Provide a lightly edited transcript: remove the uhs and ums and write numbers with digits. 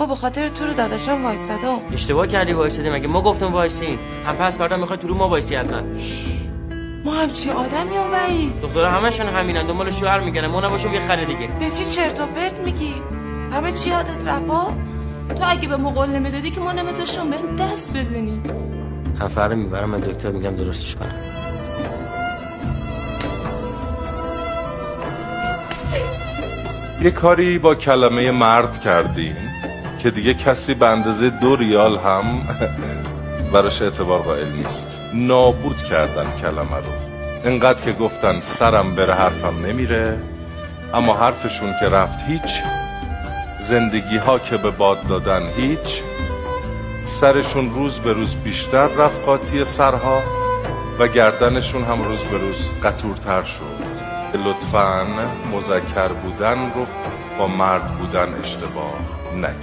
ما به خاطر تو رو داداشم وایسادم. اشتباه کردی وایسادی، مگه ما گفتم وایسین؟ هم پس فردا میخوای تو رو ما وایسی حتما. ما همچی آدمی هم وحید؟ دخترها همشون همینن، دنبال شوهر میگردن، ما نباشیم یه خره دیگه. به چی چرت و پرت میگی؟ همه چی یادت رفا؟ تو اگه به ما قول نمیدادی که ما نمیذاشتم بهم دست بزنی. هم فردا میبرم من دکتر، میگم درستش کنم. یه کاری با کلمه مرد کردیم که دیگه کسی به اندازه 2 ریال هم براش اعتبار قائل نیست. نابود کردن کلمه رو. انقدر که گفتن سرم بره حرفم نمیره، اما حرفشون که رفت هیچ، زندگی ها که به باد دادن هیچ، سرشون روز به روز بیشتر رفت قاطی سرها و گردنشون هم روز به روز قطورتر شد. لطفاً مذکر بودن رو با مرد بودن اشتباه نکنید.